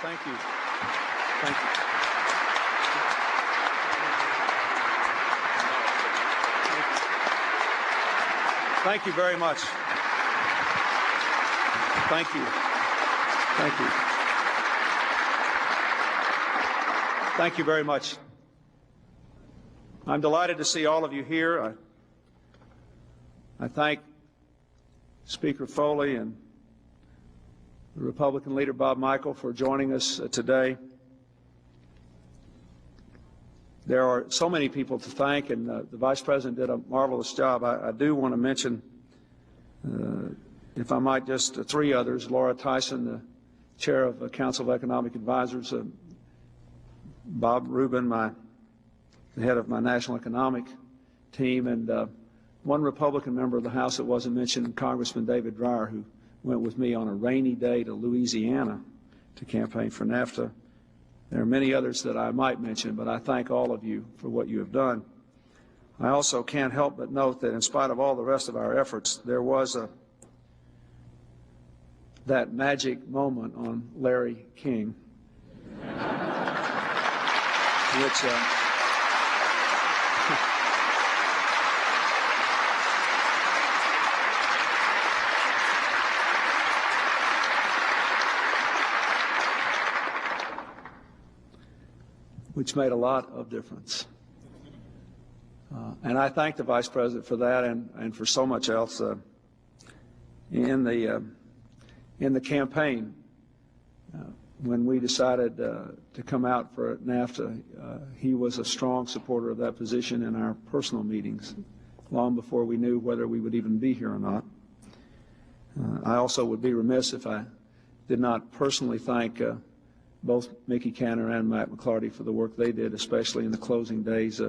Thank you. Thank you. Thank you very much. Thank you. Thank you. Thank you very much. I'm delighted to see all of you here. I thank Speaker Foley and the Republican leader Bob Michel for joining us today. There are so many people to thank, and the Vice President did a marvelous job. I do want to mention, if I might, just three others. Laura Tyson, the Chair of the Council of Economic Advisors, Bob Rubin, the head of my national economic team, and one Republican member of the House that wasn't mentioned, Congressman David Dreyer, who went with me on a rainy day to Louisiana to campaign for NAFTA. There are many others that I might mention, but I thank all of you for what you have done. I also can't help but note that in spite of all the rest of our efforts, there was that magic moment on Larry King, which made a lot of difference. And I thank the Vice President for that and for so much else. In the campaign, when we decided to come out for NAFTA, he was a strong supporter of that position in our personal meetings, long before we knew whether we would even be here or not. I also would be remiss if I did not personally thank both Mickey Cantor and Matt McClarty for the work they did, especially in the closing days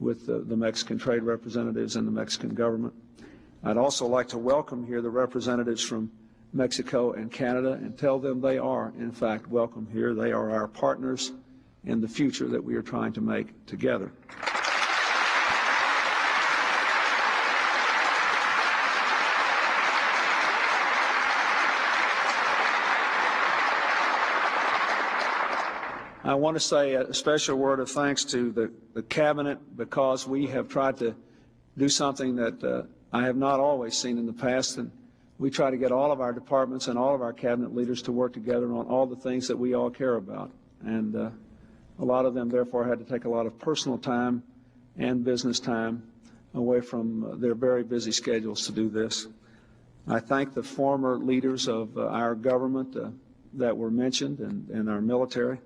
with the Mexican trade representatives and the Mexican government. I'd also like to welcome here the representatives from Mexico and Canada and tell them they are, in fact, welcome here. They are our partners in the future that we are trying to make together. I want to say a special word of thanks to the Cabinet, because we have tried to do something that I have not always seen in the past, and we try to get all of our departments and all of our Cabinet leaders to work together on all the things that we all care about. And a lot of them, therefore, had to take a lot of personal time and business time away from their very busy schedules to do this. I thank the former leaders of our government that were mentioned and our military.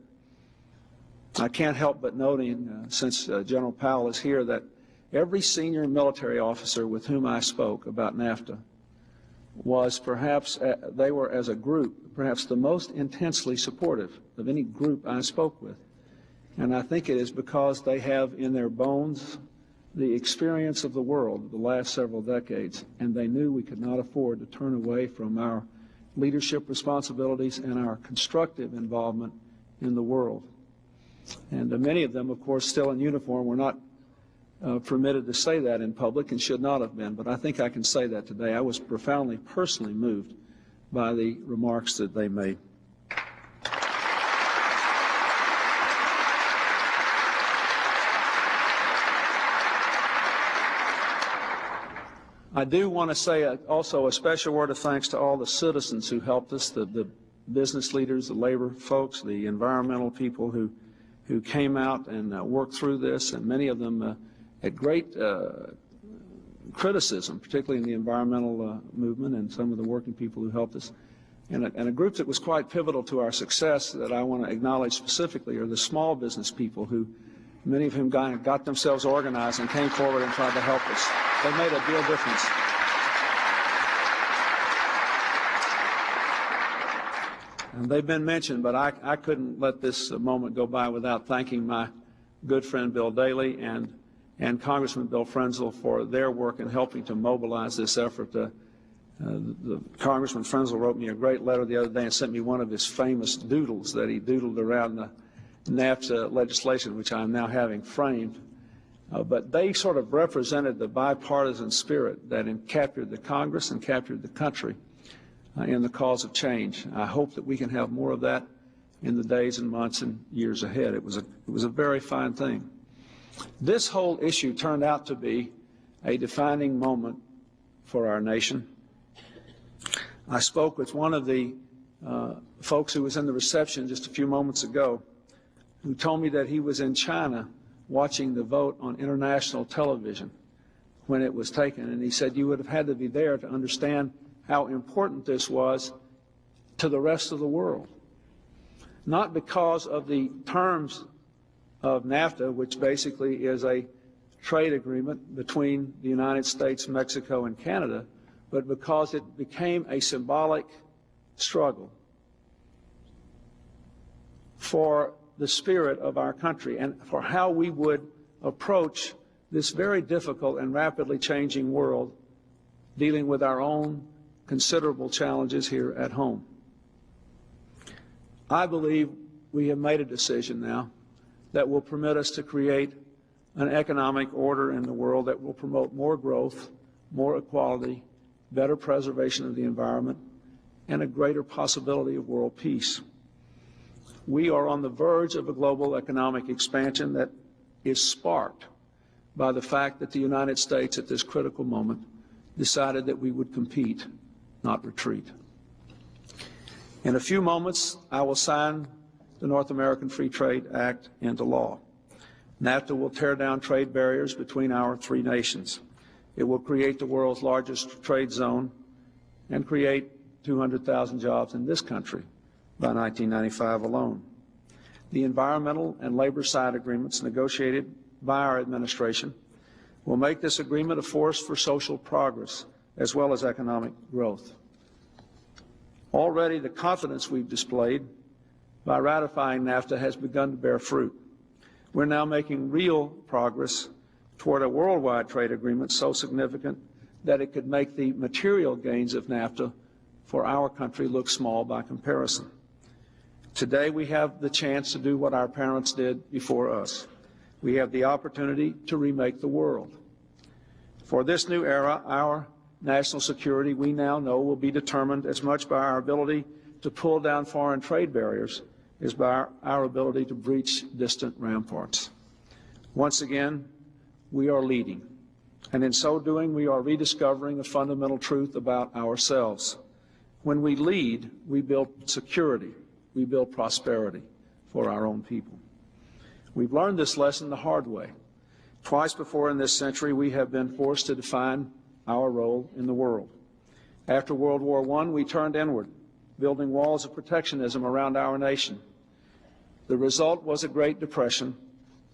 I can't help but noting, since General Powell is here, that every senior military officer with whom I spoke about NAFTA was perhaps, they were as a group, perhaps the most intensely supportive of any group I spoke with. And I think it is because they have in their bones the experience of the world of the last several decades, and they knew we could not afford to turn away from our leadership responsibilities and our constructive involvement in the world. And many of them, of course, still in uniform, were not permitted to say that in public and should not have been, but I think I can say that today. I was profoundly personally moved by the remarks that they made. I do want to say also a special word of thanks to all the citizens who helped us, the business leaders, the labor folks, the environmental people who came out and worked through this, and many of them at great criticism, particularly in the environmental movement, and some of the working people who helped us. And a group that was quite pivotal to our success that I want to acknowledge specifically are the small business people, who many of whom got themselves organized and came forward and tried to help us. They made a real difference. And they've been mentioned, but I couldn't let this moment go by without thanking my good friend Bill Daley and Congressman Bill Frenzel for their work in helping to mobilize this effort. The Congressman Frenzel wrote me a great letter the other day and sent me one of his famous doodles that he doodled around the NAFTA legislation, which I'm now having framed. But they sort of represented the bipartisan spirit that captured the Congress and captured the country in the cause of change. I hope that we can have more of that. in the days and months and years ahead. It was a very fine thing. This whole issue turned out to be a defining moment for our nation. I spoke with one of the folks who was in the reception just a few moments ago, who told me that he was in China watching the vote on international television when it was taken, and he said you would have had to be there to understand how important this was to the rest of the world. Not because of the terms of NAFTA, which basically is a trade agreement between the United States, Mexico, and Canada, but because it became a symbolic struggle for the spirit of our country and for how we would approach this very difficult and rapidly changing world, dealing with our own considerable challenges here at home. I believe we have made a decision now that will permit us to create an economic order in the world that will promote more growth, more equality, better preservation of the environment, and a greater possibility of world peace. We are on the verge of a global economic expansion that is sparked by the fact that the United States at this critical moment decided that we would compete, not retreat. In a few moments, I will sign the North American Free Trade Act into law. NAFTA will tear down trade barriers between our three nations. It will create the world's largest trade zone and create 200,000 jobs in this country by 1995 alone. The environmental and labor side agreements negotiated by our administration will make this agreement a force for social progress as well as economic growth. Already the confidence we've displayed by ratifying NAFTA has begun to bear fruit. We're now making real progress toward a worldwide trade agreement so significant that it could make the material gains of NAFTA for our country look small by comparison. Today we have the chance to do what our parents did before us. We have the opportunity to remake the world. For this new era, our national security, we now know, will be determined as much by our ability to pull down foreign trade barriers as by our ability to breach distant ramparts. Once again, we are leading, and in so doing, we are rediscovering a fundamental truth about ourselves. When we lead, we build security, we build prosperity for our own people. We've learned this lesson the hard way. Twice before in this century, we have been forced to define our role in the world. After World War I, we turned inward, building walls of protectionism around our nation. The result was a Great Depression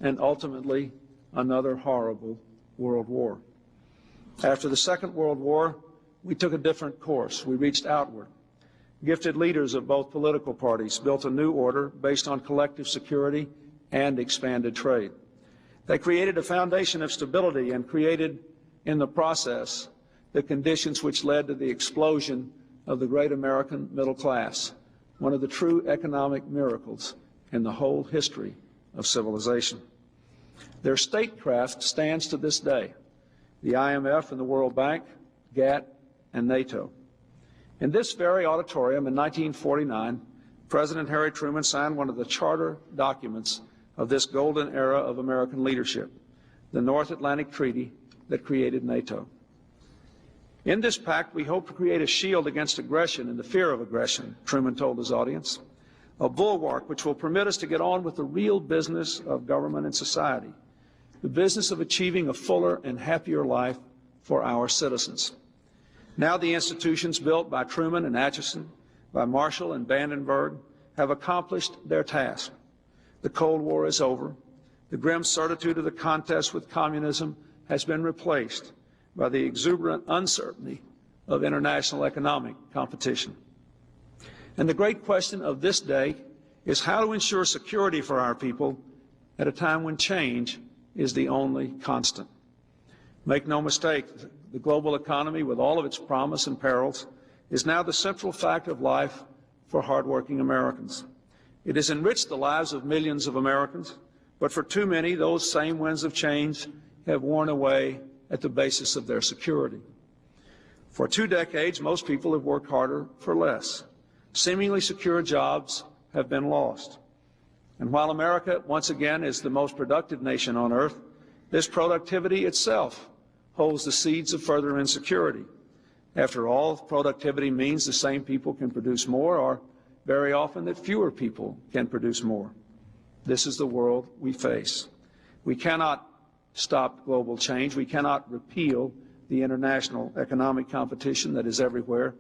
and ultimately another horrible World War. After the Second World War, we took a different course. We reached outward. Gifted leaders of both political parties built a new order based on collective security and expanded trade. They created a foundation of stability and created, in the process, the conditions which led to the explosion of the great American middle class, one of the true economic miracles in the whole history of civilization. Their statecraft stands to this day, the IMF and the World Bank, GATT, and NATO. In this very auditorium in 1949, President Harry Truman signed one of the charter documents of this golden era of American leadership, the North Atlantic Treaty that created NATO. In this pact, we hope to create a shield against aggression and the fear of aggression, Truman told his audience, a bulwark which will permit us to get on with the real business of government and society, the business of achieving a fuller and happier life for our citizens. Now the institutions built by Truman and Atchison, by Marshall and Vandenberg, have accomplished their task. The Cold War is over. The grim certitude of the contest with communism has been replaced by the exuberant uncertainty of international economic competition. And the great question of this day is how to ensure security for our people at a time when change is the only constant. Make no mistake, the global economy, with all of its promise and perils, is now the central fact of life for hardworking Americans. It has enriched the lives of millions of Americans, but for too many, those same winds of change have worn away at the basis of their security. For 2 decades, most people have worked harder for less. Seemingly secure jobs have been lost. And while America, once again, is the most productive nation on earth, this productivity itself holds the seeds of further insecurity. After all, productivity means the same people can produce more, or very often that fewer people can produce more. This is the world we face. We cannot stop global change. We cannot repeal the international economic competition that is everywhere.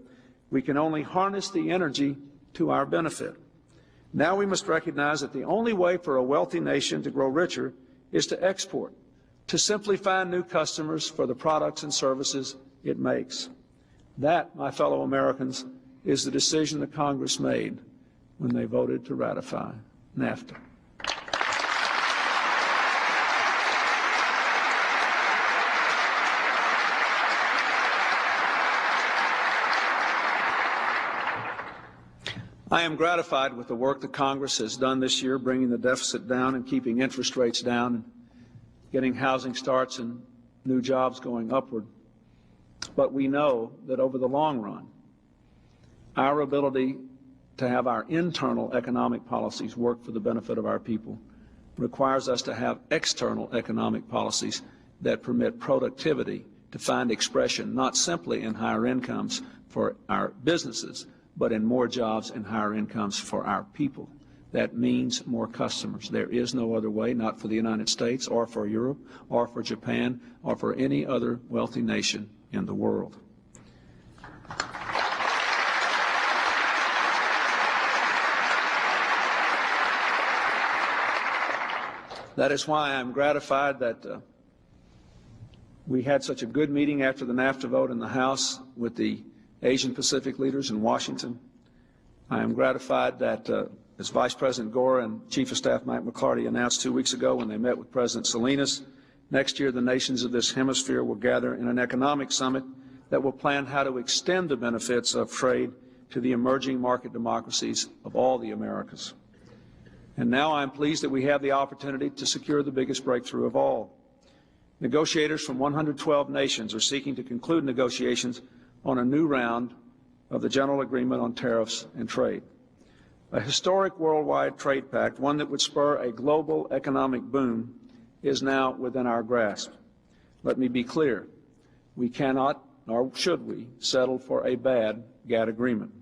We can only harness the energy to our benefit. Now we must recognize that the only way for a wealthy nation to grow richer is to export, to simply find new customers for the products and services it makes. That, my fellow Americans, is the decision the Congress made when they voted to ratify NAFTA. I am gratified with the work that Congress has done this year, bringing the deficit down and keeping interest rates down and getting housing starts and new jobs going upward. But we know that over the long run, our ability to have our internal economic policies work for the benefit of our people requires us to have external economic policies that permit productivity to find expression not simply in higher incomes for our businesses, but in more jobs and higher incomes for our people. That means more customers. There is no other way, not for the United States or for Europe or for Japan or for any other wealthy nation in the world. That is why I'm gratified that we had such a good meeting after the NAFTA vote in the House with the Asian Pacific leaders in Washington. I am gratified that, as Vice President Gore and Chief of Staff Mike McClarty announced 2 weeks ago when they met with President Salinas, next year the nations of this hemisphere will gather in an economic summit that will plan how to extend the benefits of trade to the emerging market democracies of all the Americas. And now I'm pleased that we have the opportunity to secure the biggest breakthrough of all. Negotiators from 112 nations are seeking to conclude negotiations on a new round of the General Agreement on Tariffs and Trade. A historic worldwide trade pact, one that would spur a global economic boom, is now within our grasp. Let me be clear. We cannot, nor should we, settle for a bad GATT agreement.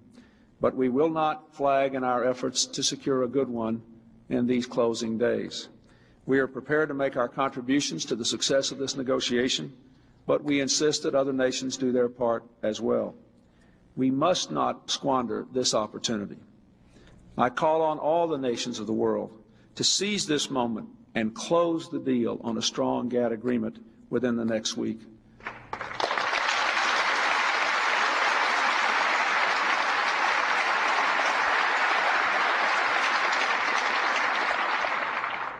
But we will not flag in our efforts to secure a good one in these closing days. We are prepared to make our contributions to the success of this negotiation, but we insist that other nations do their part as well. We must not squander this opportunity. I call on all the nations of the world to seize this moment and close the deal on a strong GATT agreement within the next week.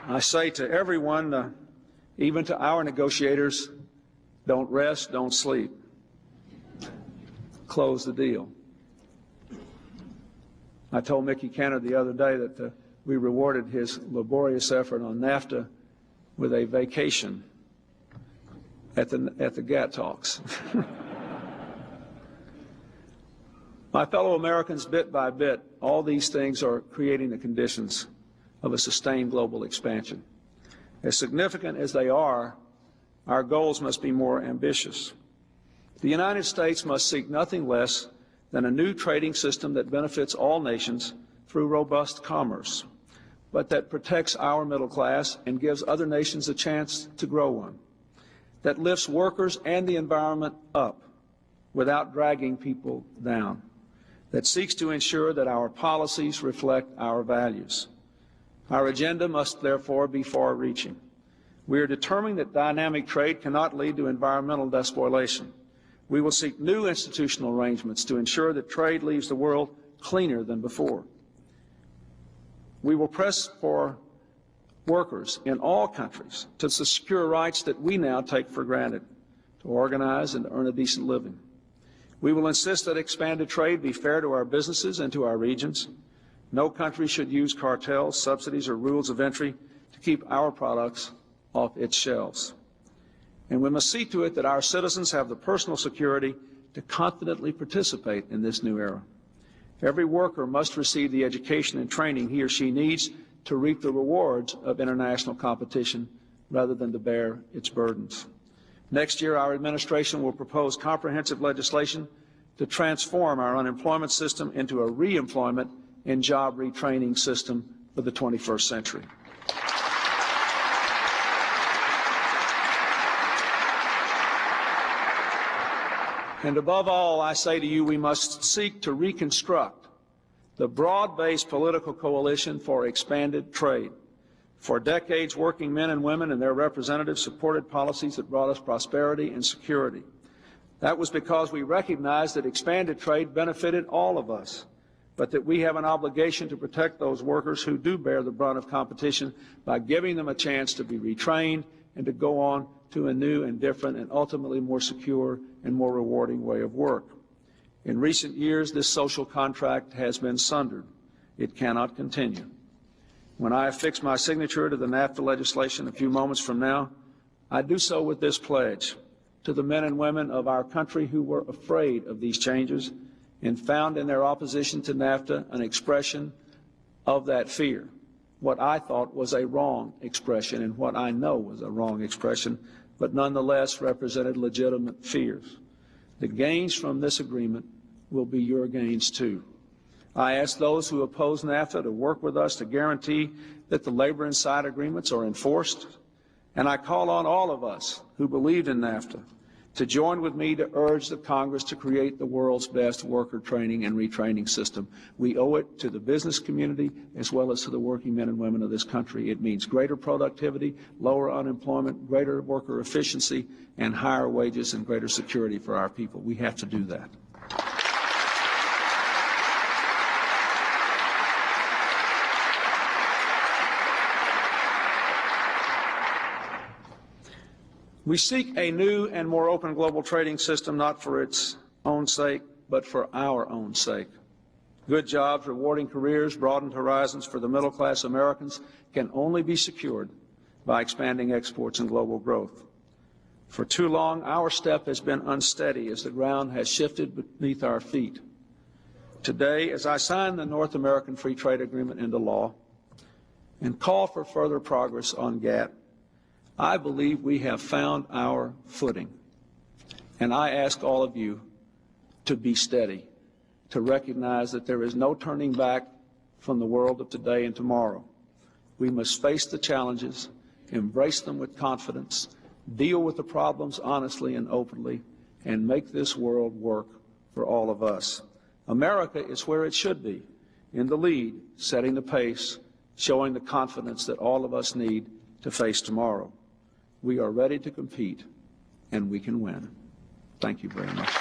I say to everyone, even to our negotiators, don't rest, don't sleep. Close the deal. I told Mickey Kenner the other day that we rewarded his laborious effort on NAFTA with a vacation at the GATT talks. My fellow Americans, bit by bit, all these things are creating the conditions of a sustained global expansion. As significant as they are, our goals must be more ambitious. The United States must seek nothing less than a new trading system that benefits all nations through robust commerce, but that protects our middle class and gives other nations a chance to grow one, that lifts workers and the environment up without dragging people down, that seeks to ensure that our policies reflect our values. Our agenda must therefore be far-reaching. We are determined that dynamic trade cannot lead to environmental despoilation. We will seek new institutional arrangements to ensure that trade leaves the world cleaner than before. We will press for workers in all countries to secure rights that we now take for granted, to organize and to earn a decent living. We will insist that expanded trade be fair to our businesses and to our regions. No country should use cartels, subsidies, or rules of entry to keep our products off its shelves. And we must see to it that our citizens have the personal security to confidently participate in this new era. Every worker must receive the education and training he or she needs to reap the rewards of international competition rather than to bear its burdens. Next year, our administration will propose comprehensive legislation to transform our unemployment system into a re-employment and job retraining system for the 21st century. And above all, I say to you, we must seek to reconstruct the broad-based political coalition for expanded trade. For decades, working men and women and their representatives supported policies that brought us prosperity and security. That was because we recognized that expanded trade benefited all of us, but that we have an obligation to protect those workers who do bear the brunt of competition by giving them a chance to be retrained and to go on to a new and different and ultimately more secure and more rewarding way of work. In recent years, this social contract has been sundered. It cannot continue. When I affix my signature to the NAFTA legislation a few moments from now, I do so with this pledge to the men and women of our country who were afraid of these changes and found in their opposition to NAFTA an expression of that fear, what I thought was a wrong expression and what I know was a wrong expression, but nonetheless represented legitimate fears. The gains from this agreement will be your gains too. I ask those who oppose NAFTA to work with us to guarantee that the labor and side agreements are enforced, and I call on all of us who believed in NAFTA to join with me to urge the Congress to create the world's best worker training and retraining system. We owe it to the business community as well as to the working men and women of this country. It means greater productivity, lower unemployment, greater worker efficiency, and higher wages and greater security for our people. We have to do that. We seek a new and more open global trading system not for its own sake, but for our own sake. Good jobs, rewarding careers, broadened horizons for the middle-class Americans can only be secured by expanding exports and global growth. For too long, our step has been unsteady as the ground has shifted beneath our feet. Today, as I sign the North American Free Trade Agreement into law and call for further progress on GATT, I believe we have found our footing, and I ask all of you to be steady, to recognize that there is no turning back from the world of today and tomorrow. We must face the challenges, embrace them with confidence, deal with the problems honestly and openly, and make this world work for all of us. America is where it should be, in the lead, setting the pace, showing the confidence that all of us need to face tomorrow. We are ready to compete, and we can win. Thank you very much.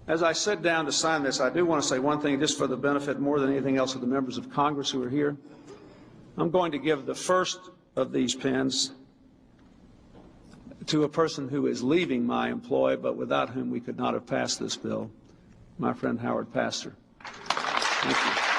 As I sit down to sign this, I do want to say one thing just for the benefit more than anything else of the members of Congress who are here. I'm going to give the first of these pens to a person who is leaving my employ, but without whom we could not have passed this bill, my friend Howard Pastor. Thank you.